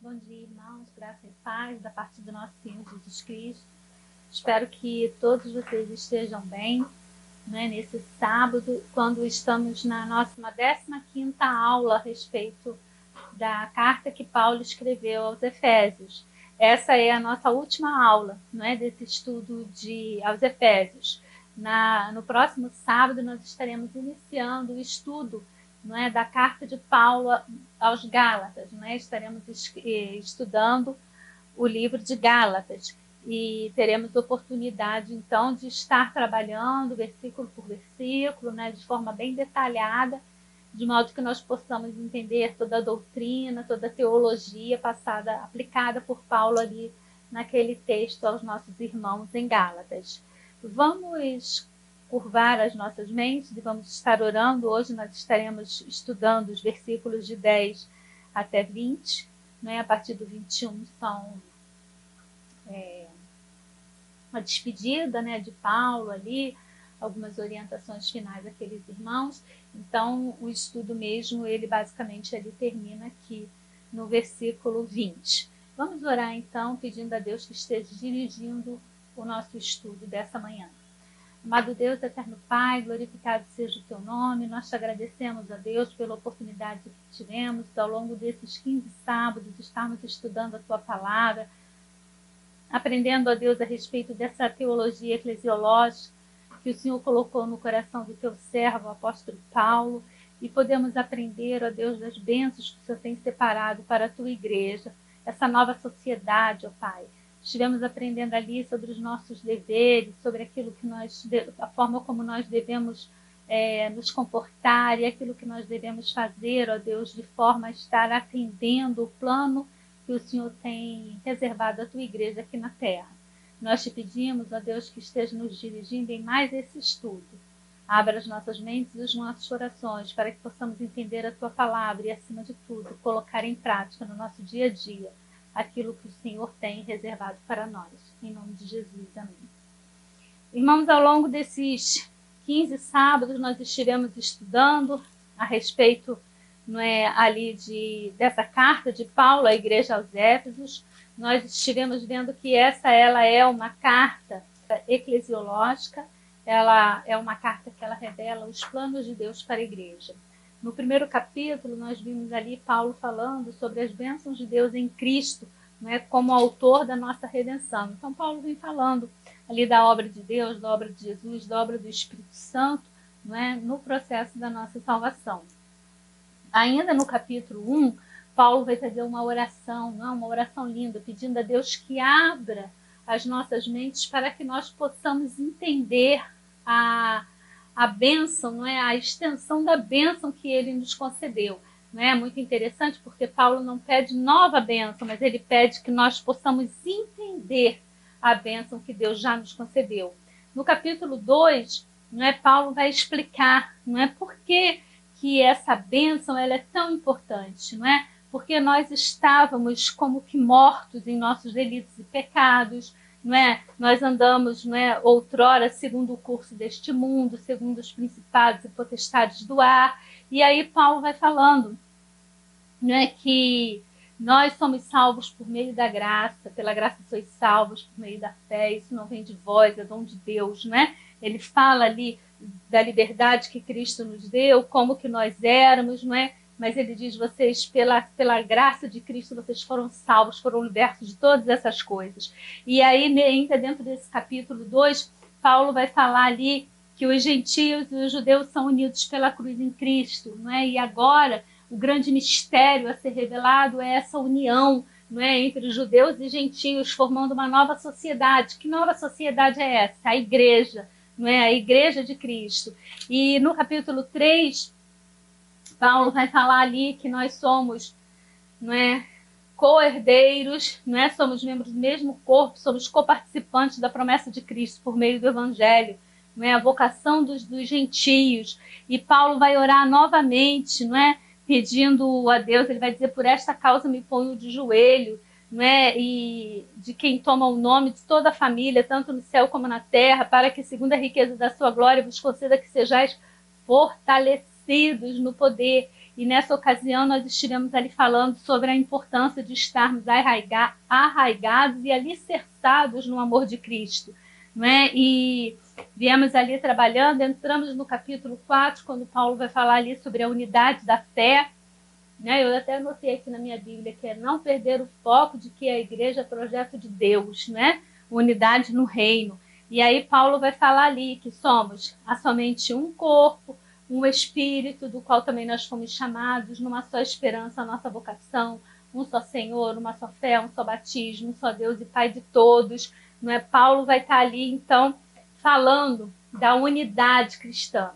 Bom dia, irmãos, graça e paz da parte do nosso Senhor Jesus Cristo. Espero que todos vocês estejam bem, né, nesse sábado, quando estamos na nossa 15ª aula a respeito da carta que Paulo escreveu aos Efésios. Essa é a nossa última aula, né, desse estudo aos Efésios. No próximo sábado nós estaremos iniciando o estudo, não é, da carta de Paulo aos Gálatas, não é? Estaremos estudando o livro de Gálatas e teremos oportunidade então de estar trabalhando versículo por versículo, né, de forma bem detalhada, de modo que nós possamos entender toda a doutrina, toda a teologia aplicada por Paulo ali naquele texto aos nossos irmãos em Gálatas. Vamos curvar as nossas mentes e vamos estar orando. Hoje nós estaremos estudando os versículos de 10 até 20, né? A partir do 21 são uma despedida, né, de Paulo ali, algumas orientações finais àqueles irmãos. Então o estudo mesmo, ele basicamente ele termina aqui no versículo 20. Vamos orar então, pedindo a Deus que esteja dirigindo o nosso estudo dessa manhã. Amado Deus, eterno Pai, glorificado seja o teu nome. Nós te agradecemos, a Deus, pela oportunidade que tivemos ao longo desses 15 sábados de estarmos estudando a tua palavra, aprendendo, a Deus, a respeito dessa teologia eclesiológica que o Senhor colocou no coração do teu servo, o apóstolo Paulo, e podemos aprender, ó Deus, das bênçãos que o Senhor tem separado para a tua igreja, essa nova sociedade, ó Pai. Estivemos aprendendo ali sobre os nossos deveres, sobre aquilo que a forma como nós devemos nos comportar e aquilo que nós devemos fazer, ó Deus, de forma a estar atendendo o plano que o Senhor tem reservado à tua igreja aqui na terra. Nós te pedimos, ó Deus, que esteja nos dirigindo em mais esse estudo. Abra as nossas mentes e os nossos corações para que possamos entender a tua palavra e, acima de tudo, colocar em prática no nosso dia a dia aquilo que o Senhor tem reservado para nós. Em nome de Jesus, amém. Irmãos, ao longo desses 15 sábados, nós estivemos estudando a respeito, não é, ali dessa carta de Paulo à igreja aos Éfesos. Nós estivemos vendo que ela é uma carta eclesiológica, ela é uma carta que ela revela os planos de Deus para a igreja. No primeiro capítulo, nós vimos ali Paulo falando sobre as bênçãos de Deus em Cristo, não é, como autor da nossa redenção. Então, Paulo vem falando ali da obra de Deus, da obra de Jesus, da obra do Espírito Santo, não é, no processo da nossa salvação. Ainda no capítulo 1, Paulo vai fazer uma oração, não é, uma oração linda, pedindo a Deus que abra as nossas mentes para que nós possamos entender a bênção, não é? A extensão da bênção que ele nos concedeu. Não é muito interessante porque Paulo não pede nova bênção, mas ele pede que nós possamos entender a bênção que Deus já nos concedeu. No capítulo 2, não é, Paulo vai explicar, não é, por que essa bênção ela é tão importante, não é? Porque nós estávamos como que mortos em nossos delitos e pecados, não é? Nós andamos, não é, outrora segundo o curso deste mundo, segundo os principados e potestades do ar. E aí Paulo vai falando, não é, que nós somos salvos por meio da graça, pela graça sois salvos por meio da fé, isso não vem de vós, é dom de Deus, não é? Ele fala ali da liberdade que Cristo nos deu, como que nós éramos, não é? Mas ele diz, vocês, pela graça de Cristo, vocês foram salvos, foram libertos de todas essas coisas. E aí, ainda dentro desse capítulo 2, Paulo vai falar ali que os gentios e os judeus são unidos pela cruz em Cristo, não é? E agora, o grande mistério a ser revelado é essa união, não é, entre os judeus e gentios, formando uma nova sociedade. Que nova sociedade é essa? A igreja, não é? A igreja de Cristo. E no capítulo 3, Paulo vai falar ali que nós somos, não é, co-herdeiros, não é, somos membros do mesmo corpo, somos coparticipantes da promessa de Cristo por meio do Evangelho, não é, a vocação dos gentios. E Paulo vai orar novamente, não é, pedindo a Deus, ele vai dizer, por esta causa me ponho de joelho, não é, e de quem toma o nome de toda a família, tanto no céu como na terra, para que, segundo a riqueza da sua glória, vos conceda que sejais fortalecidos no poder e nessa ocasião nós estivemos ali falando sobre a importância de estarmos arraigados e alicerçados no amor de Cristo, não é? E viemos ali trabalhando, entramos no capítulo 4, quando Paulo vai falar ali sobre a unidade da fé, né? Eu até anotei aqui na minha Bíblia que é não perder o foco de que a igreja é projeto de Deus, né? Unidade no reino. E aí Paulo vai falar ali que somos somente um corpo, um espírito, do qual também nós fomos chamados, numa só esperança, a nossa vocação, um só Senhor, uma só fé, um só batismo, um só Deus e Pai de todos. Não é? Paulo vai estar ali, então, falando da unidade cristã.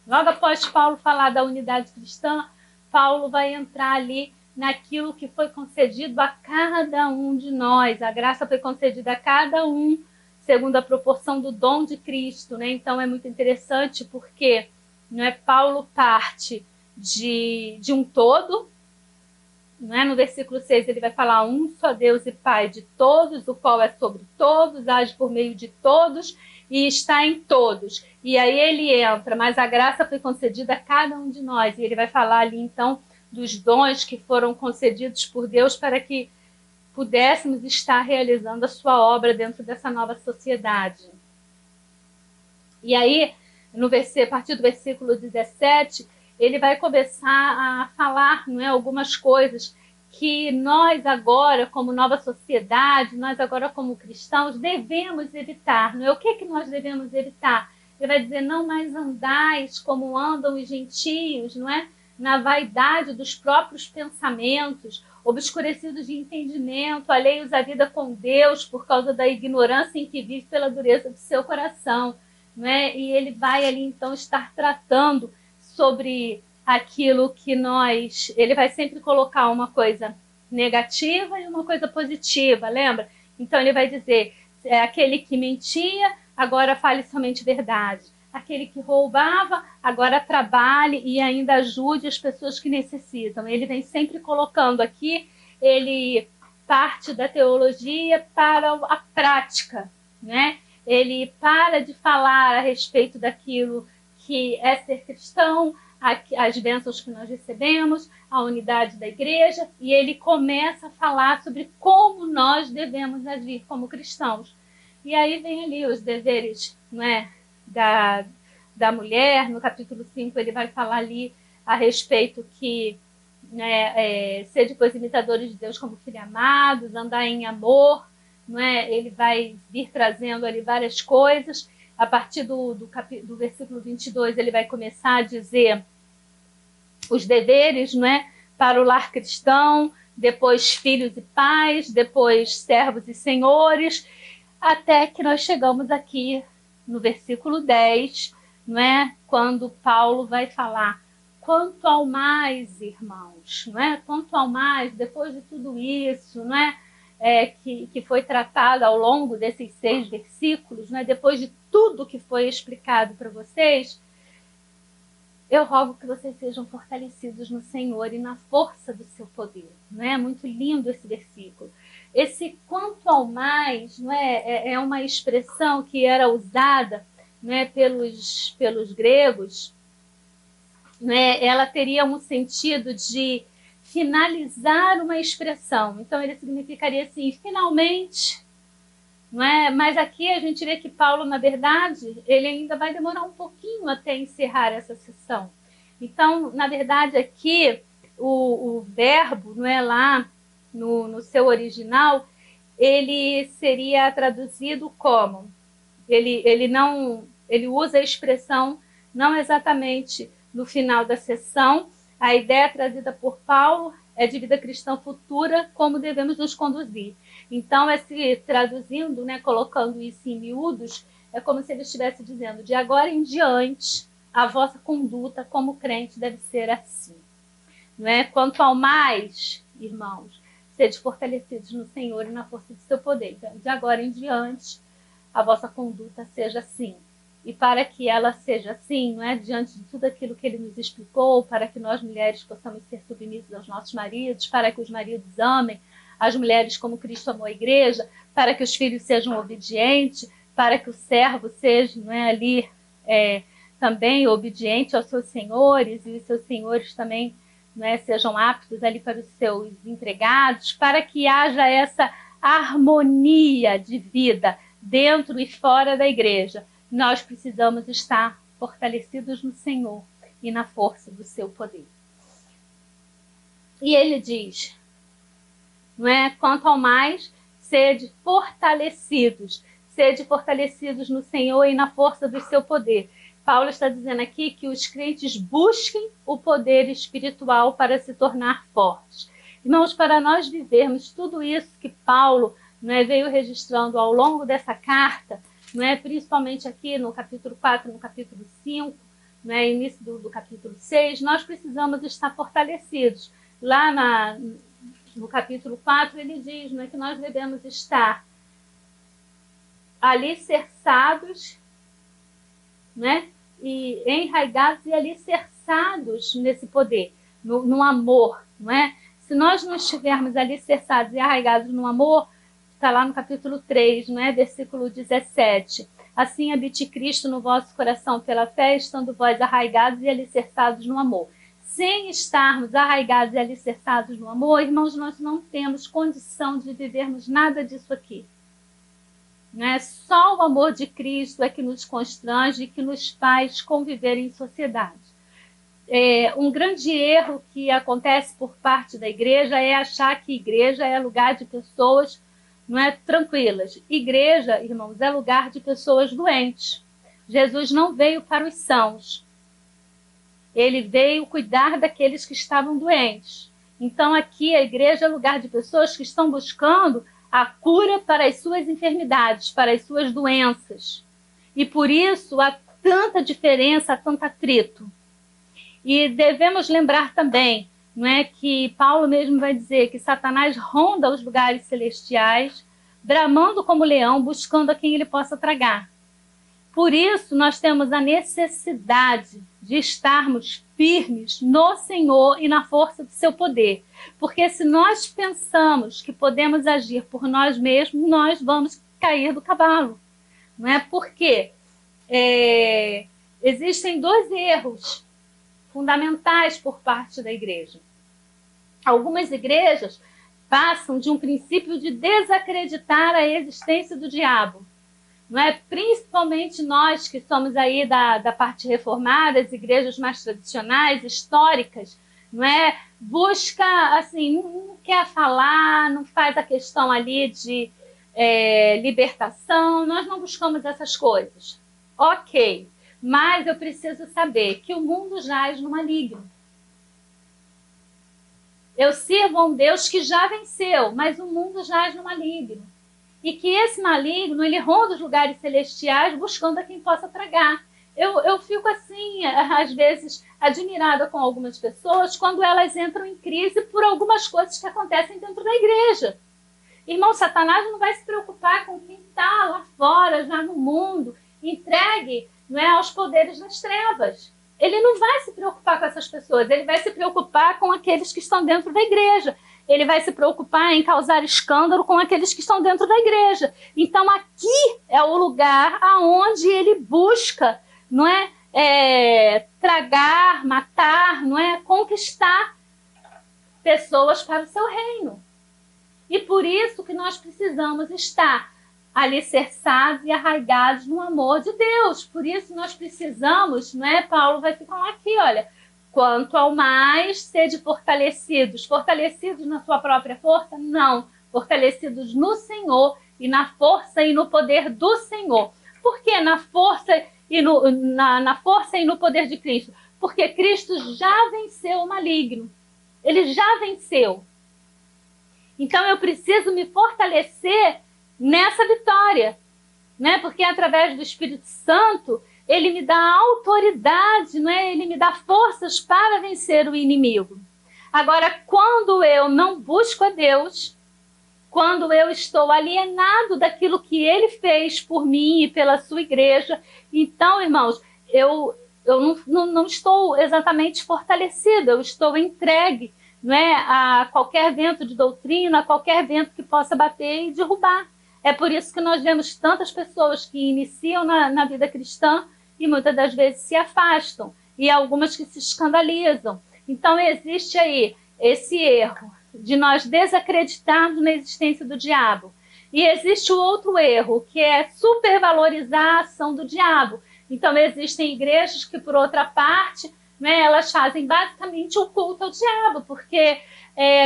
Logo após Paulo falar da unidade cristã, Paulo vai entrar ali naquilo que foi concedido a cada um de nós. A graça foi concedida a cada um segundo a proporção do dom de Cristo, né? Então é muito interessante porque, não é, Paulo parte de um todo, não é? No versículo 6 ele vai falar um só Deus e Pai de todos, o qual é sobre todos, age por meio de todos e está em todos. E aí ele entra, mas a graça foi concedida a cada um de nós. E ele vai falar ali então dos dons que foram concedidos por Deus para que pudéssemos estar realizando a sua obra dentro dessa nova sociedade. E aí, a partir do versículo 17, ele vai começar a falar, não é, algumas coisas que nós agora, como nova sociedade, nós agora como cristãos, devemos evitar. Não é? O que nós devemos evitar? Ele vai dizer, não mais andais como andam os gentios, não é? Na vaidade dos próprios pensamentos, obscurecidos de entendimento, alheios à vida com Deus por causa da ignorância em que vive pela dureza do seu coração. Não é? E ele vai ali então estar tratando sobre aquilo que ele vai sempre colocar uma coisa negativa e uma coisa positiva, lembra? Então ele vai dizer, aquele que mentia, agora fale somente verdade. Aquele que roubava, agora trabalhe e ainda ajude as pessoas que necessitam. Ele vem sempre colocando aqui, ele parte da teologia para a prática, né? Ele para de falar a respeito daquilo que é ser cristão, as bênçãos que nós recebemos, a unidade da igreja, e ele começa a falar sobre como nós devemos agir como cristãos. E aí vem ali os deveres, não é, da mulher. No capítulo 5 ele vai falar ali a respeito que, né, ser depois imitadores de Deus como filhos amados, andar em amor, não é? Ele vai vir trazendo ali várias coisas. A partir do versículo 22 ele vai começar a dizer os deveres, não é, para o lar cristão, depois filhos e pais, depois servos e senhores, até que nós chegamos aqui no versículo 10, não é, quando Paulo vai falar quanto ao mais, irmãos, não é? Quanto ao mais, depois de tudo isso, não é? Que foi tratado ao longo desses 6 versículos, né? Depois de tudo que foi explicado para vocês, eu rogo que vocês sejam fortalecidos no Senhor e na força do seu poder. Não é? Muito lindo esse versículo. Esse quanto ao mais, não é uma expressão que era usada, não é, pelos gregos. Não é? Ela teria um sentido de finalizar uma expressão. Então ele significaria assim, finalmente, não é? Mas aqui a gente vê que Paulo, na verdade, ele ainda vai demorar um pouquinho até encerrar essa sessão. Então, na verdade, aqui o verbo, não é, lá no seu original, ele seria traduzido como, ele usa a expressão não exatamente no final da sessão. A ideia trazida por Paulo é de vida cristã futura, como devemos nos conduzir. Então, traduzindo, né, colocando isso em miúdos, é como se ele estivesse dizendo, de agora em diante, a vossa conduta como crente deve ser assim. Não é? Quanto ao mais, irmãos, sede fortalecidos no Senhor e na força do seu poder. Então, de agora em diante, a vossa conduta seja assim. E para que ela seja assim, não é, diante de tudo aquilo que ele nos explicou, para que nós mulheres possamos ser submissas aos nossos maridos, para que os maridos amem as mulheres como Cristo amou a igreja, para que os filhos sejam obedientes, para que o servo seja, não é, ali também obediente aos seus senhores, e os seus senhores também né, sejam aptos ali para os seus empregados, para que haja essa harmonia de vida dentro e fora da igreja. Nós precisamos estar fortalecidos no Senhor e na força do seu poder. E ele diz, não é? Quanto ao mais, sede fortalecidos no Senhor e na força do seu poder. Paulo está dizendo aqui que os crentes busquem o poder espiritual para se tornar fortes. Irmãos, para nós vivermos tudo isso que Paulo, não é, veio registrando ao longo dessa carta, não é, principalmente aqui no capítulo 4, no capítulo 5, não é, início do capítulo 6, nós precisamos estar fortalecidos. Lá no capítulo 4 ele diz, não é, que nós devemos estar alicerçados, né, e enraigados e alicerçados nesse poder, no amor, não é? Se nós não estivermos alicerçados e arraigados no amor, está lá no capítulo 3, não é? Versículo 17. Assim habite Cristo no vosso coração pela fé, estando vós arraigados e alicerçados no amor. Sem estarmos arraigados e alicerçados no amor, irmãos, nós não temos condição de vivermos nada disso aqui. Não é? Só o amor de Cristo é que nos constrange e que nos faz conviver em sociedade. Um grande erro que acontece por parte da igreja é achar que igreja é lugar de pessoas, não é, tranquilas. Igreja, irmãos, é lugar de pessoas doentes. Jesus não veio para os sãos. Ele veio cuidar daqueles que estavam doentes. Então aqui a igreja é lugar de pessoas que estão buscando a cura para as suas enfermidades, para as suas doenças. E por isso há tanta diferença, há tanto atrito. E devemos lembrar também, não é, que Paulo mesmo vai dizer que Satanás ronda os lugares celestiais, bramando como leão, buscando a quem ele possa tragar. Por isso nós temos a necessidade de estarmos firmes no Senhor e na força do seu poder. Porque se nós pensamos que podemos agir por nós mesmos, nós vamos cair do cavalo. Não é? Porque existem dois erros fundamentais por parte da igreja. Algumas igrejas passam de um princípio de desacreditar a existência do diabo. Não é? Principalmente nós que somos aí da parte reformada, as igrejas mais tradicionais, históricas, não é? Busca, assim, não quer falar, não faz a questão ali de libertação, nós não buscamos essas coisas. Ok, mas eu preciso saber que o mundo jaz no maligno. Eu sirvo a um Deus que já venceu, mas o mundo jaz no maligno. E que esse maligno, ele ronda os lugares celestiais buscando a quem possa tragar. Eu fico assim, às vezes, admirada com algumas pessoas quando elas entram em crise por algumas coisas que acontecem dentro da igreja. Irmão, Satanás não vai se preocupar com quem está lá fora, já no mundo, entregue, não é, aos poderes das trevas. Ele não vai se preocupar com essas pessoas, ele vai se preocupar com aqueles que estão dentro da igreja. Ele vai se preocupar em causar escândalo com aqueles que estão dentro da igreja. Então aqui é o lugar aonde ele busca, não é, tragar, matar, não é, conquistar pessoas para o seu reino. E por isso que nós precisamos estar alicerçados e arraigados no amor de Deus. Por isso nós precisamos, não é? Paulo vai falar aqui, olha, quanto ao mais, sede fortalecidos. Fortalecidos na sua própria força? Não. Fortalecidos no Senhor e na força e no poder do Senhor. Por que na força e na força e no poder de Cristo? Porque Cristo já venceu o maligno. Ele já venceu. Então eu preciso me fortalecer nessa vitória, né? Porque através do Espírito Santo ele me dá autoridade, não é? Ele me dá forças para vencer o inimigo. Agora, quando eu não busco a Deus, quando eu estou alienado daquilo que ele fez por mim e pela sua igreja, então, irmãos, eu não estou exatamente fortalecida, eu estou entregue, não é, a qualquer vento de doutrina, a qualquer vento que possa bater e derrubar. É por isso que nós vemos tantas pessoas que iniciam na vida cristã e muitas das vezes se afastam, e algumas que se escandalizam. Então existe aí esse erro de nós desacreditarmos na existência do diabo. E existe o outro erro, que é supervalorizar a ação do diabo. Então existem igrejas que, por outra parte, né, elas fazem basicamente o culto ao diabo, porque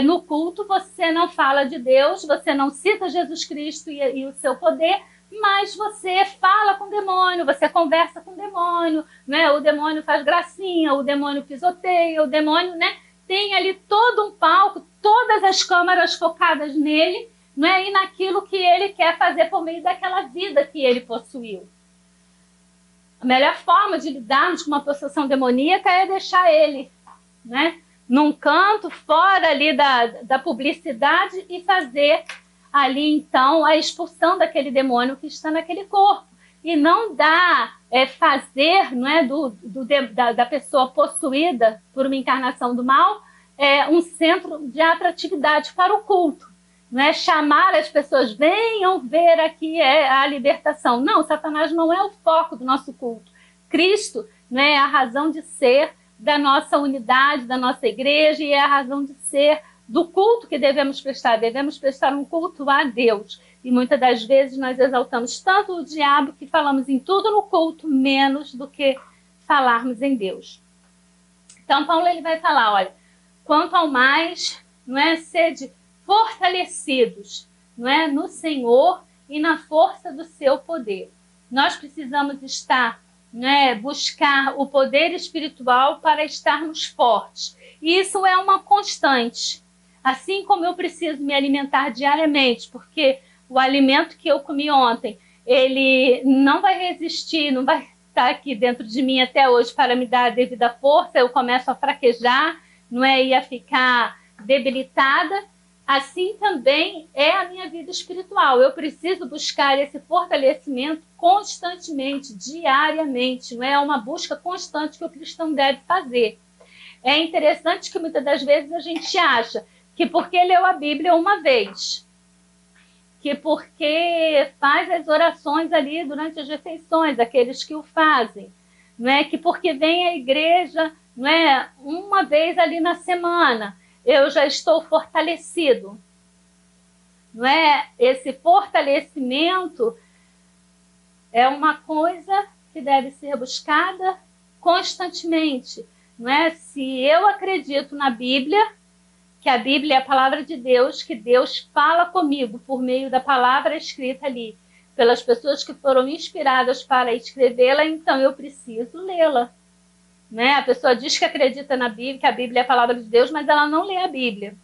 no culto você não fala de Deus, você não cita Jesus Cristo e o seu poder, mas você fala com o demônio, você conversa com o demônio, né? O demônio faz gracinha, o demônio pisoteia, o demônio, né, tem ali todo um palco, todas as câmeras focadas nele, né, e naquilo que ele quer fazer por meio daquela vida que ele possuiu. A melhor forma de lidarmos com uma possessão demoníaca é deixar ele, né, num canto, fora ali da publicidade, e fazer ali, então, a expulsão daquele demônio que está naquele corpo. E não dá fazer, não é, da pessoa possuída por uma encarnação do mal um centro de atratividade para o culto. Não é chamar as pessoas, venham ver aqui a libertação. Não, Satanás não é o foco do nosso culto. Cristo, não é a razão de ser da nossa unidade, da nossa igreja, e é a razão de ser do culto que devemos prestar. Devemos prestar um culto a Deus. E muitas das vezes nós exaltamos tanto o diabo que falamos em tudo no culto, menos do que falarmos em Deus. Então Paulo ele vai falar, olha, quanto ao mais, não é, sede fortalecidos, não é, no Senhor e na força do seu poder. Nós precisamos estar, né, buscar o poder espiritual para estarmos fortes. E isso é uma constante. Assim como eu preciso me alimentar diariamente, porque o alimento que eu comi ontem, ele não vai resistir, não vai estar aqui dentro de mim até hoje para me dar a devida força, eu começo a fraquejar, não é, e a ficar debilitada. Assim também é a minha vida espiritual. Eu preciso buscar esse fortalecimento constantemente, diariamente. Não é uma busca constante que o cristão deve fazer. É interessante que muitas das vezes a gente acha que porque leu a Bíblia uma vez, que porque faz as orações ali durante as refeições, aqueles que o fazem, não é, que porque vem à igreja, não é, uma vez ali na semana, eu já estou fortalecido. Não é? Esse fortalecimento é uma coisa que deve ser buscada constantemente. Não é? Se eu acredito na Bíblia, que a Bíblia é a palavra de Deus, que Deus fala comigo por meio da palavra escrita ali, pelas pessoas que foram inspiradas para escrevê-la, então eu preciso lê-la. Né? A pessoa diz que acredita na Bíblia, que a Bíblia é a palavra de Deus, mas ela não lê a Bíblia.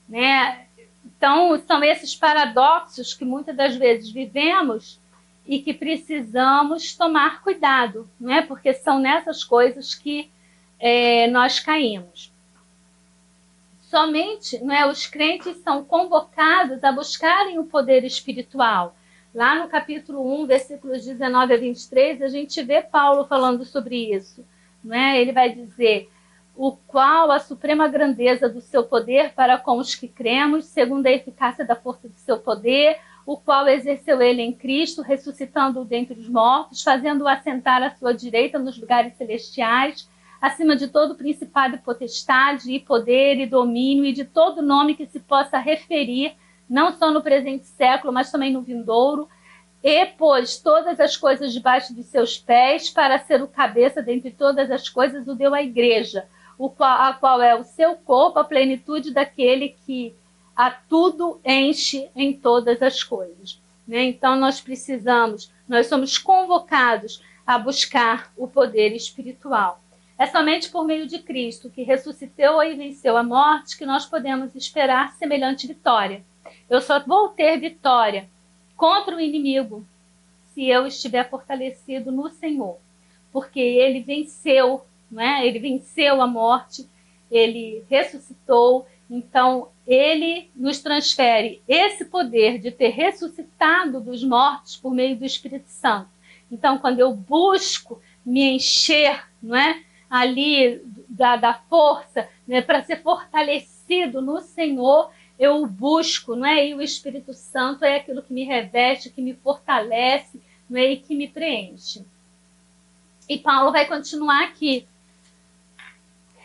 Né? Então, são esses paradoxos que muitas das vezes vivemos e que precisamos tomar cuidado, né? Porque são nessas coisas que nós caímos. Somente, né, os crentes são convocados a buscarem o poder espiritual. Lá no capítulo 1, versículos 19 a 23, a gente vê Paulo falando sobre isso. Né? Ele vai dizer, o qual a suprema grandeza do seu poder para com os que cremos, segundo a eficácia da força do seu poder, o qual exerceu ele em Cristo, ressuscitando-o dentre os mortos, fazendo-o assentar à sua direita nos lugares celestiais, acima de todo principado e potestade, e poder e domínio, e de todo nome que se possa referir, não só no presente século, mas também no vindouro, e pôs todas as coisas debaixo dos seus pés, para ser o cabeça dentre todas as coisas, o deu à igreja, a qual é o seu corpo, a plenitude daquele que a tudo enche em todas as coisas. Né? Então nós somos convocados a buscar o poder espiritual. É somente por meio de Cristo, que ressuscitou e venceu a morte, que nós podemos esperar semelhante vitória. Eu só vou ter vitória contra o inimigo se eu estiver fortalecido no Senhor, porque ele venceu, né? Ele venceu a morte, ele ressuscitou, então ele nos transfere esse poder de ter ressuscitado dos mortos por meio do Espírito Santo. Então, quando eu busco me encher, não é, ali da força, né, para ser fortalecido no Senhor, eu o busco, não é? E o Espírito Santo é aquilo que me reveste, que me fortalece, não é? E que me preenche. E Paulo vai continuar aqui.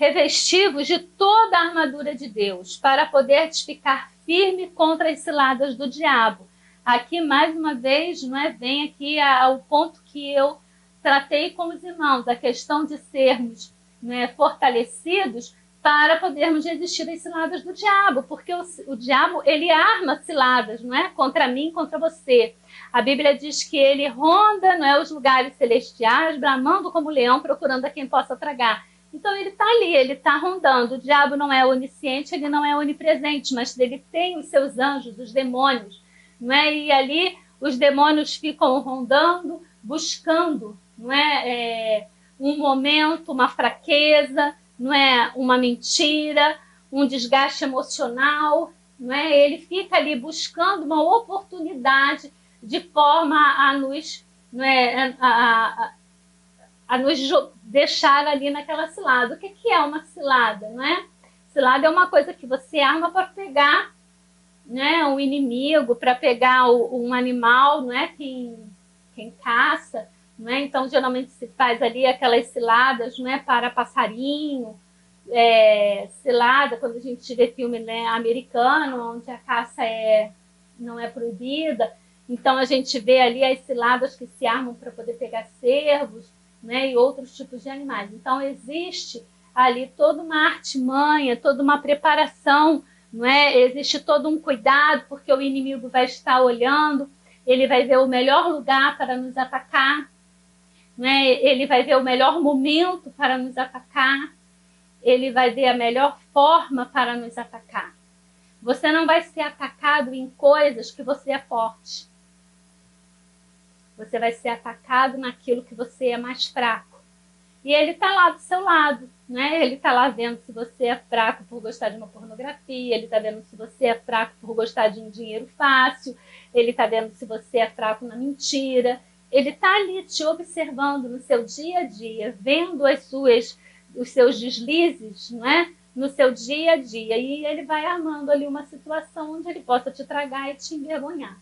revesti-vos de toda a armadura de Deus, para poder ficar firme contra as ciladas do diabo. Aqui, mais uma vez, não é, vem aqui ao ponto que eu tratei com os irmãos, a questão de sermos, não é, fortalecidos para podermos resistir às ciladas do diabo, porque o diabo, ele arma ciladas, não é, contra mim, contra você. A Bíblia diz que ele ronda, não é, os lugares celestiais, bramando como leão, procurando a quem possa tragar. Então ele está ali, ele está rondando. O diabo não é onisciente, ele não é onipresente, mas ele tem os seus anjos, os demônios, não é? E ali os demônios ficam rondando, buscando, não é, um momento, uma fraqueza, não é, uma mentira, um desgaste emocional, não é? Ele fica ali buscando uma oportunidade de forma a nos, não é, a nos deixar ali naquela cilada. O que é uma cilada, não é? Cilada é uma coisa que você arma para pegar, né, um inimigo, para pegar um animal, não é? Quem caça, não é? Então geralmente se faz ali aquelas ciladas, não é, para passarinho, cilada quando a gente vê filme, né, americano, onde a caça não é proibida. Então a gente vê ali as ciladas que se armam para poder pegar cervos, né, e outros tipos de animais. Então existe ali toda uma artimanha, toda uma preparação, não é? Existe todo um cuidado, porque o inimigo vai estar olhando, ele vai ver o melhor lugar para nos atacar, não é? Ele vai ver o melhor momento para nos atacar, ele vai ver a melhor forma para nos atacar. Você não vai ser atacado em coisas que você é forte. Você vai ser atacado naquilo que você é mais fraco. E ele está lá do seu lado, né? Ele está lá vendo se você é fraco por gostar de uma pornografia, ele está vendo se você é fraco por gostar de um dinheiro fácil, ele está vendo se você é fraco na mentira. Ele está ali te observando no seu dia a dia, vendo os seus deslizes, não é? No seu dia a dia. E ele vai armando ali uma situação onde ele possa te tragar e te envergonhar.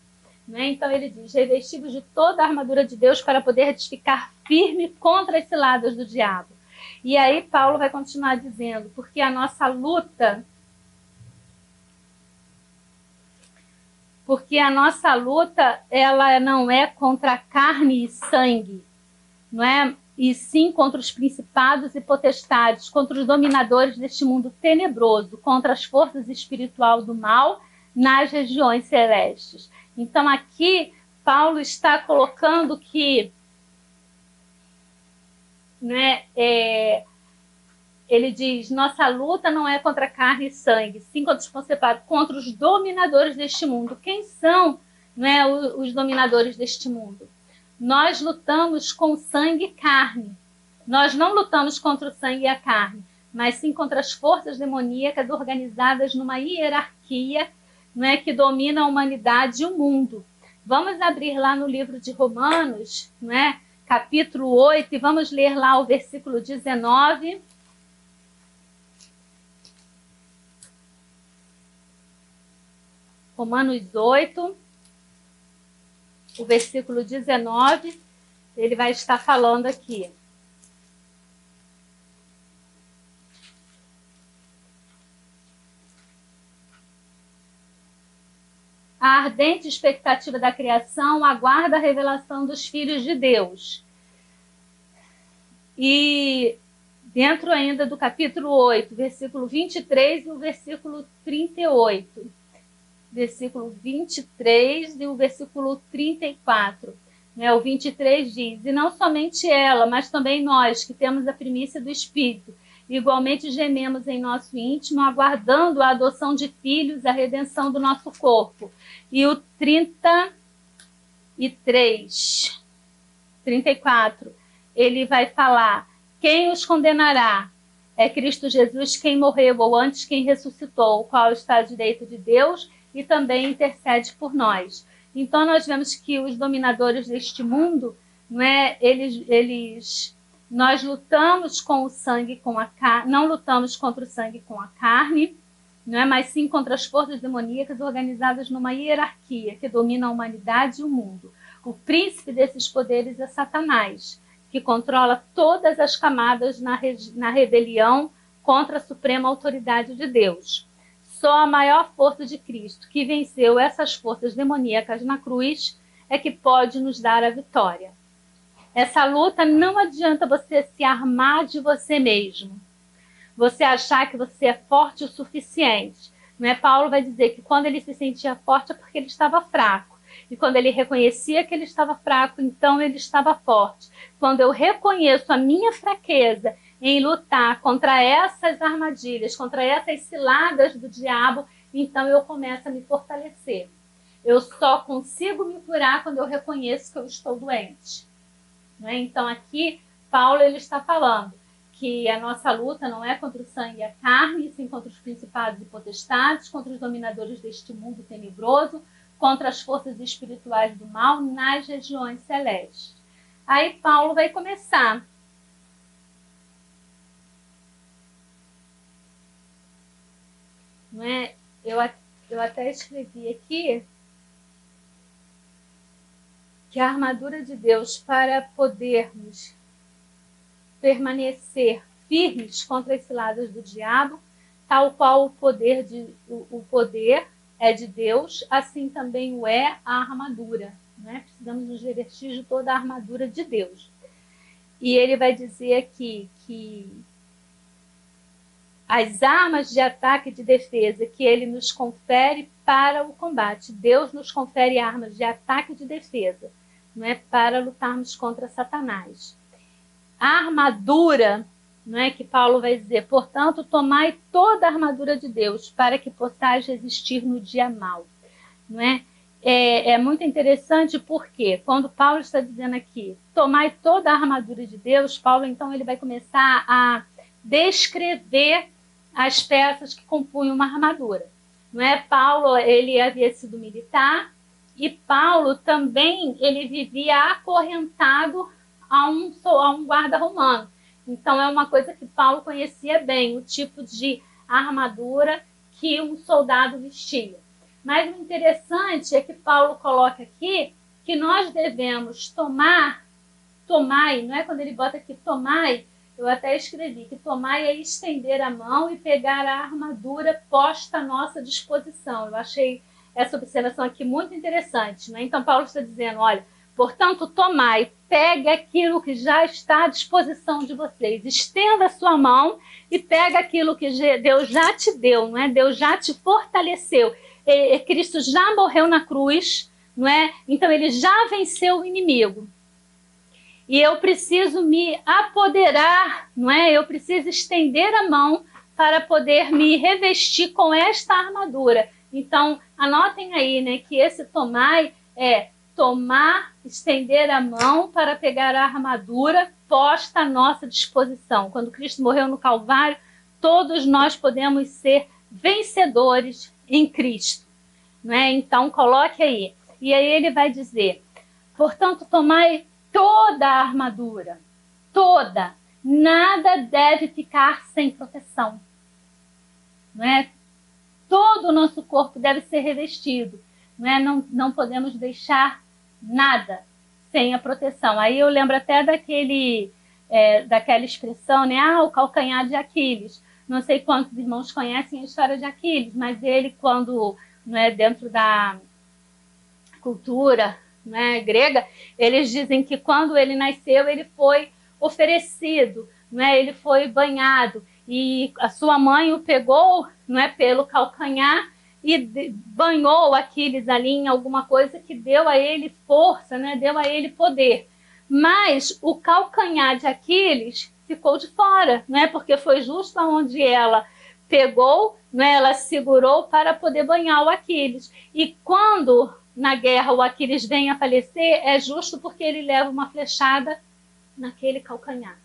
Né? Então ele diz, revesti-vos de toda a armadura de Deus para poder ficar firme contra as ciladas do diabo. E aí Paulo vai continuar dizendo, porque a nossa luta ela não é contra carne e sangue, não é? E sim contra os principados e potestades, contra os dominadores deste mundo tenebroso, contra as forças espirituais do mal nas regiões celestes. Então aqui Paulo está colocando que, né, ele diz, nossa luta não é contra carne e sangue, sim contra os principados, contra os dominadores deste mundo. Quem são, né, os dominadores deste mundo? Nós lutamos com sangue e carne. Nós não lutamos contra o sangue e a carne, mas sim contra as forças demoníacas organizadas numa hierarquia, né, que domina a humanidade e o mundo. Vamos abrir lá no livro de Romanos, né, capítulo 8, e vamos ler lá o versículo 19. Romanos 8, o versículo 19, ele vai estar falando aqui. A ardente expectativa da criação aguarda a revelação dos filhos de Deus. E dentro ainda do capítulo 8, versículo 23 e o versículo 38. Versículo 23 e o versículo 34. Né? O 23 diz, e não somente ela, mas também nós, que temos a primícia do Espírito, igualmente gememos em nosso íntimo, aguardando a adoção de filhos, a redenção do nosso corpo. E o 34, ele vai falar, quem os condenará? É Cristo Jesus quem morreu, ou antes quem ressuscitou, o qual está à direita de Deus e também intercede por nós. Então nós vemos que os dominadores deste mundo, não é, nós lutamos com o sangue, com a carne, não lutamos contra o sangue com a carne, não é, mas sim contra as forças demoníacas organizadas numa hierarquia que domina a humanidade e o mundo. O príncipe desses poderes é Satanás, que controla todas as camadas na rebelião contra a suprema autoridade de Deus. Só a maior força de Cristo, que venceu essas forças demoníacas na cruz, é que pode nos dar a vitória. Essa luta não adianta você se armar de você mesmo. Você achar que você é forte o suficiente. Não é? Paulo vai dizer que quando ele se sentia forte é porque ele estava fraco. E quando ele reconhecia que ele estava fraco, então ele estava forte. Quando eu reconheço a minha fraqueza em lutar contra essas armadilhas, contra essas ciladas do diabo, então eu começo a me fortalecer. Eu só consigo me curar quando eu reconheço que eu estou doente. Não é? Então aqui Paulo ele está falando que a nossa luta não é contra o sangue e a carne, sim contra os principados e potestades, contra os dominadores deste mundo tenebroso, contra as forças espirituais do mal nas regiões celestes. Aí Paulo vai começar. Não é? Eu até escrevi aqui que a armadura de Deus, para podermos permanecer firmes contra as ciladas do diabo, tal qual o poder é de Deus, assim também o é a armadura. Né? Precisamos nos revestir de toda a armadura de Deus. E ele vai dizer aqui que as armas de ataque e de defesa que ele nos confere para o combate. Deus nos confere armas de ataque e de defesa, não é, para lutarmos contra Satanás. A armadura, não é, que Paulo vai dizer, portanto, tomai toda a armadura de Deus para que possais resistir no dia mau. Não é? É muito interessante porque quando Paulo está dizendo aqui, tomai toda a armadura de Deus, Paulo então ele vai começar a descrever as peças que compunham uma armadura. Não é? Paulo ele havia sido militar e Paulo também ele vivia acorrentado a um guarda romano. Então é uma coisa que Paulo conhecia bem, o tipo de armadura que um soldado vestia. Mas o interessante é que Paulo coloca aqui que nós devemos tomai, não é? Quando ele bota aqui tomai, eu até escrevi que tomai é estender a mão e pegar a armadura posta à nossa disposição. Eu achei essa observação aqui muito interessante. Né? Então Paulo está dizendo, olha, portanto, tomai, pegue aquilo que já está à disposição de vocês. Estenda a sua mão e pega aquilo que Deus já te deu, não é? Deus já te fortaleceu. Cristo já morreu na cruz, não é? Então ele já venceu o inimigo. E eu preciso me apoderar, não é? Eu preciso estender a mão para poder me revestir com esta armadura. Então, anotem aí, né, que esse tomai é tomar, estender a mão para pegar a armadura posta à nossa disposição. Quando Cristo morreu no Calvário, todos nós podemos ser vencedores em Cristo. Não é? Então, coloque aí. E aí ele vai dizer, portanto, tomai toda a armadura, toda. Nada deve ficar sem proteção. Não é? Todo o nosso corpo deve ser revestido. Não é? Não podemos deixar nada sem a proteção. Aí eu lembro até daquela expressão, né? O calcanhar de Aquiles. Não sei quantos irmãos conhecem a história de Aquiles, mas ele, quando, não é, dentro da cultura, né, grega, eles dizem que quando ele nasceu, ele foi oferecido, né, ele foi banhado, e a sua mãe o pegou, não é, pelo calcanhar e banhou Aquiles ali em alguma coisa que deu a ele força, né, deu a ele poder. Mas o calcanhar de Aquiles ficou de fora, né? Porque foi justo onde ela pegou, né? Ela segurou para poder banhar o Aquiles. E quando na guerra o Aquiles vem a falecer, é justo porque ele leva uma flechada naquele calcanhar.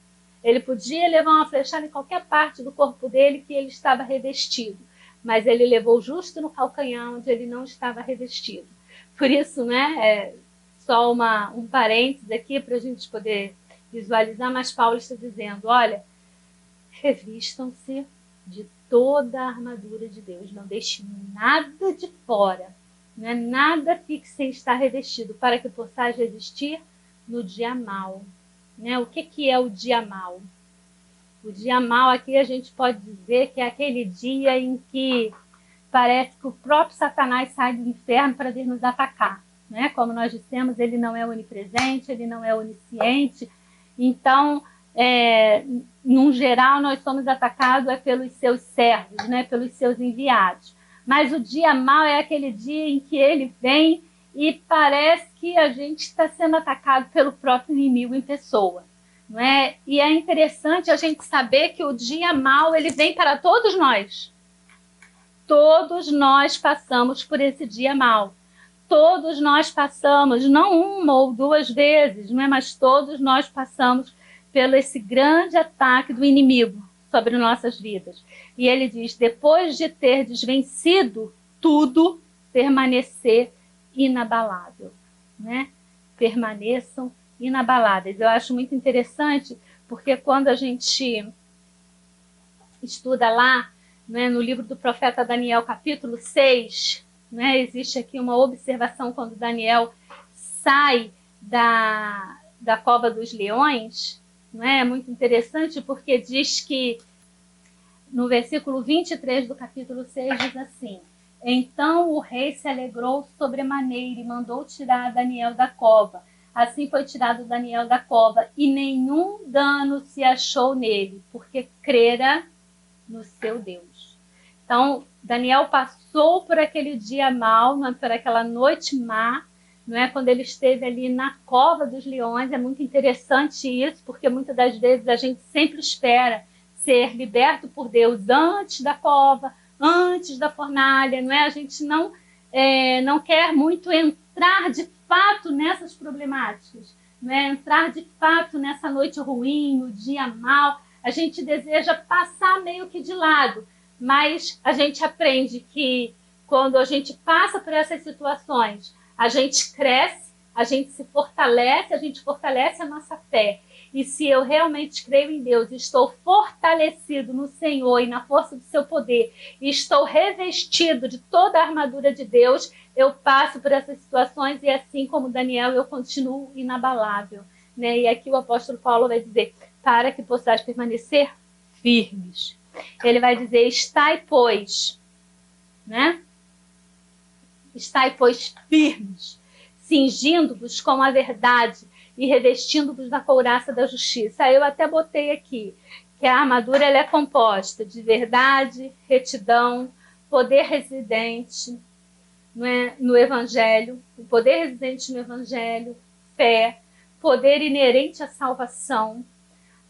Ele podia levar uma flechada em qualquer parte do corpo dele que ele estava revestido, mas ele levou justo no calcanhar onde ele não estava revestido. Por isso, né? Só um parênteses aqui para a gente poder visualizar, mas Paulo está dizendo, olha, revistam-se de toda a armadura de Deus, não deixe nada de fora, não é? Nada fique sem estar revestido, para que possais resistir no dia mau. Né? O que é o dia mau? O dia mau aqui a gente pode dizer que é aquele dia em que parece que o próprio Satanás sai do inferno para vir nos atacar, né? Como nós dissemos, ele não é onipresente, ele não é onisciente. Então, num geral, nós somos atacados pelos seus servos, né? Pelos seus enviados. Mas o dia mau é aquele dia em que ele vem e parece que a gente está sendo atacado pelo próprio inimigo em pessoa. Não é? E é interessante a gente saber que o dia mau ele vem para todos nós. Todos nós passamos por esse dia mau. Todos nós passamos, não uma ou duas vezes, não é? Mas todos nós passamos pelo esse grande ataque do inimigo sobre nossas vidas. E ele diz, depois de ter desvencido tudo, permanecer inabalável, né? Permaneçam inabaláveis. Eu acho muito interessante, porque quando a gente estuda lá, né, no livro do profeta Daniel, capítulo 6, né, existe aqui uma observação quando Daniel sai da cova dos leões, né, é muito interessante porque diz que, no versículo 23 do capítulo 6, diz assim, então o rei se alegrou sobremaneira e mandou tirar Daniel da cova. Assim foi tirado Daniel da cova, e nenhum dano se achou nele, porque crera no seu Deus. Então, Daniel passou por aquele dia mau, por aquela noite má, não é? Quando ele esteve ali na cova dos leões. É muito interessante isso, porque muitas das vezes a gente sempre espera ser liberto por Deus antes da cova, antes da fornalha, não é? A gente não quer muito entrar de fato nessas problemáticas, né? Entrar de fato nessa noite ruim, no dia mau. A gente deseja passar meio que de lado, mas a gente aprende que quando a gente passa por essas situações, a gente cresce, a gente se fortalece, a gente fortalece a nossa fé. E se eu realmente creio em Deus, estou fortalecido no Senhor e na força do seu poder, e estou revestido de toda a armadura de Deus, eu passo por essas situações e assim como Daniel, eu continuo inabalável, né? E aqui o apóstolo Paulo vai dizer, para que possais permanecer firmes. Ele vai dizer, estai, pois, né? Estai, pois, firmes, cingindo-vos com a verdade e revestindo-vos da couraça da justiça. Aí eu até botei aqui que a armadura ela é composta de verdade, retidão, poder residente, não é, no Evangelho, o poder residente no Evangelho, fé, poder inerente à salvação,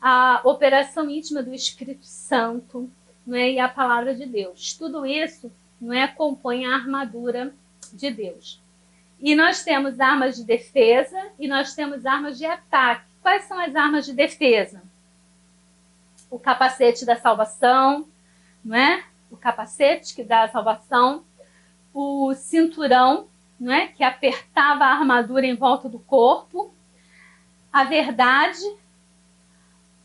a operação íntima do Espírito Santo, não é, e a palavra de Deus. Tudo isso, não é, compõe a armadura de Deus. E nós temos armas de defesa e nós temos armas de ataque. Quais são as armas de defesa? O capacete da salvação, não é? O capacete que dá a salvação, o cinturão, não é? Que apertava a armadura em volta do corpo, a verdade,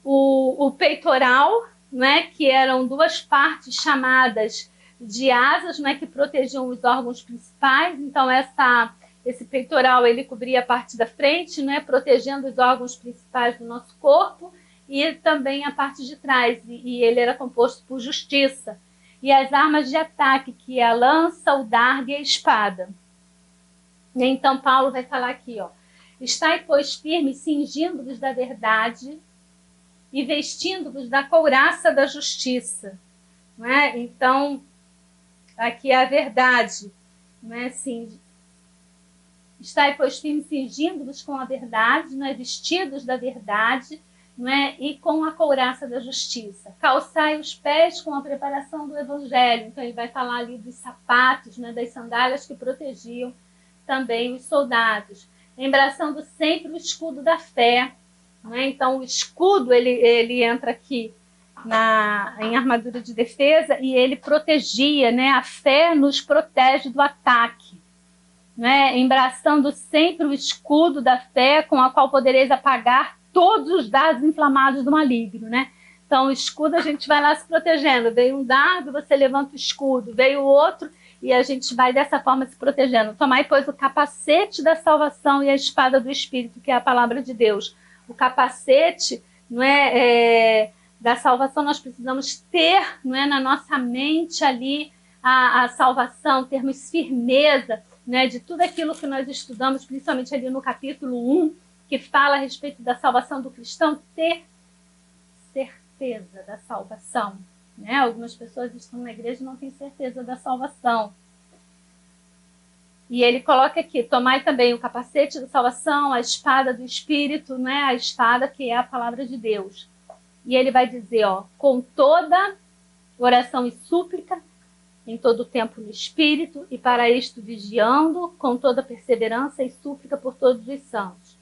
o peitoral, não é? Que eram duas partes chamadas de asas, não é? Que protegiam os órgãos principais. Então esse peitoral ele cobria a parte da frente, né, protegendo os órgãos principais do nosso corpo e também a parte de trás, e ele era composto por justiça. E as armas de ataque, que é a lança, o dardo e a espada. E então Paulo vai falar aqui, ó, estai, pois, firmes, cingindo-vos da verdade e vestindo-vos da couraça da justiça. Não é? Então, aqui é a verdade, não é assim... Estai, pois, firmes, cingindo-vos com a verdade, não é? Vestidos da verdade, não é? E com a couraça da justiça. Calçai os pés com a preparação do Evangelho. Então, ele vai falar ali dos sapatos, né? Das sandálias que protegiam também os soldados. Embraçando sempre o escudo da fé. Não é? Então, o escudo, ele entra aqui em armadura de defesa e ele protegia, né? A fé nos protege do ataque. Né, embraçando sempre o escudo da fé, com a qual podereis apagar todos os dardos inflamados do maligno. Né? Então, o escudo a gente vai lá se protegendo. Veio um dardo, você levanta o escudo. Veio o outro, e a gente vai dessa forma se protegendo. Tomai, pois, o capacete da salvação e a espada do Espírito, que é a palavra de Deus. O capacete, não é da salvação, nós precisamos ter, não é, na nossa mente ali a salvação, termos firmeza, né, de tudo aquilo que nós estudamos, principalmente ali no capítulo 1, que fala a respeito da salvação do cristão, ter certeza da salvação. Né? Algumas pessoas estão na igreja e não têm certeza da salvação. E ele coloca aqui, tomai também o capacete da salvação, a espada do Espírito, né? A espada que é a palavra de Deus. E ele vai dizer, ó, com toda oração e súplica, em todo o tempo no Espírito, e para isto vigiando, com toda perseverança e súplica por todos os santos.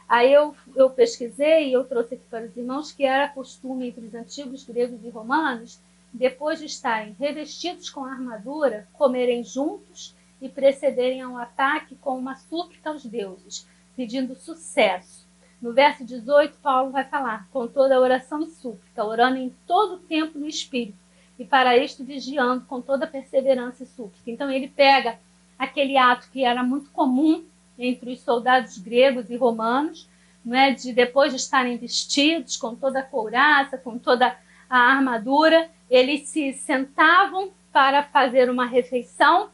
Aí eu pesquisei e eu trouxe aqui para os irmãos que era costume entre os antigos gregos e romanos, depois de estarem revestidos com a armadura, comerem juntos e precederem ao ataque com uma súplica aos deuses, pedindo sucesso. No verso 18, Paulo vai falar, com toda oração e súplica, orando em todo o tempo no Espírito, e para isto vigiando com toda perseverança e súplica. Então ele pega aquele ato que era muito comum entre os soldados gregos e romanos, não é? De depois de estarem vestidos com toda a couraça, com toda a armadura, eles se sentavam para fazer uma refeição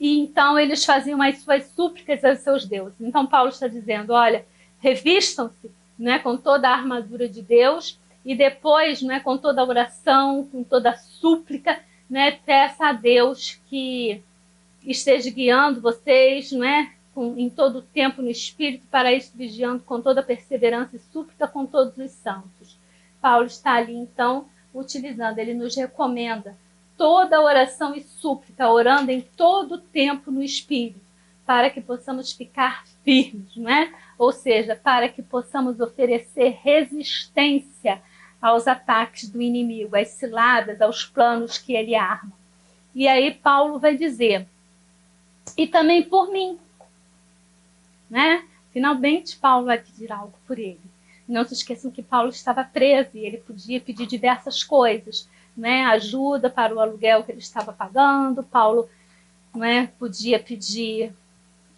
e então eles faziam as suas súplicas aos seus deuses. Então Paulo está dizendo, olha, revistam-se, né, com toda a armadura de Deus e depois, né, com toda a oração, com toda a súplica, né, peça a Deus que esteja guiando vocês, né, em todo o tempo no Espírito, para isso vigiando com toda perseverança e súplica com todos os santos. Paulo está ali, então, utilizando, ele nos recomenda toda oração e súplica, orando em todo o tempo no Espírito, para que possamos ficar firmes, né? Ou seja, para que possamos oferecer resistência aos ataques do inimigo, às ciladas, aos planos que ele arma. E aí Paulo vai dizer, e também por mim, né? Finalmente Paulo vai pedir algo por ele. Não se esqueçam que Paulo estava preso e ele podia pedir diversas coisas, né? Ajuda para o aluguel que ele estava pagando. Paulo, né, podia pedir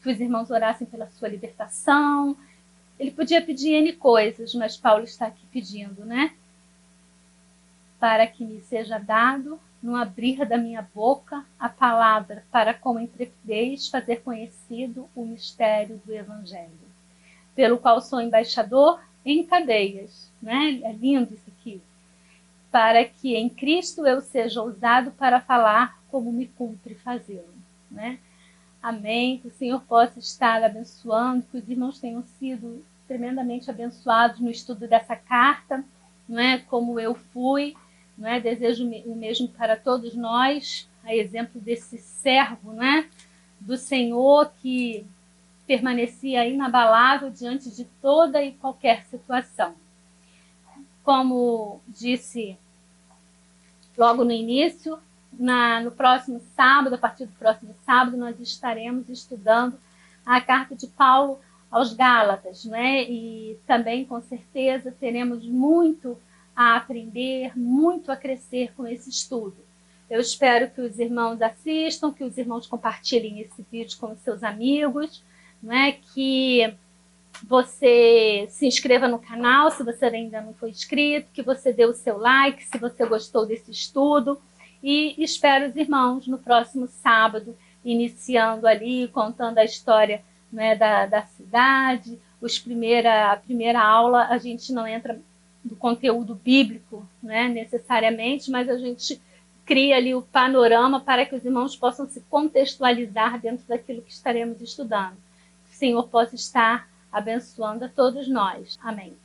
que os irmãos orassem pela sua libertação. Ele podia pedir N coisas, mas Paulo está aqui pedindo, né? Para que me seja dado, no abrir da minha boca, a palavra, para com intrepidez fazer conhecido o mistério do Evangelho, pelo qual sou embaixador em cadeias, né? É lindo isso aqui. Para que em Cristo eu seja usado para falar como me cumpre fazê-lo, né? Amém, que o Senhor possa estar abençoando, que os irmãos tenham sido tremendamente abençoados no estudo dessa carta, não é? Como eu fui, não é? Desejo o mesmo para todos nós, a exemplo desse servo, né, do Senhor que permanecia inabalável diante de toda e qualquer situação. Como disse logo no início, no próximo sábado, a partir do próximo sábado, nós estaremos estudando a carta de Paulo aos Gálatas, né? E também, com certeza, teremos muito a aprender, muito a crescer com esse estudo. Eu espero que os irmãos assistam, que os irmãos compartilhem esse vídeo com os seus amigos, né? Que você se inscreva no canal se você ainda não foi inscrito, que você dê o seu like se você gostou desse estudo. E espero os irmãos no próximo sábado, iniciando ali, contando a história, né, da cidade. A primeira aula, a gente não entra no conteúdo bíblico, né, necessariamente, mas a gente cria ali o panorama para que os irmãos possam se contextualizar dentro daquilo que estaremos estudando. Que o Senhor possa estar abençoando a todos nós. Amém.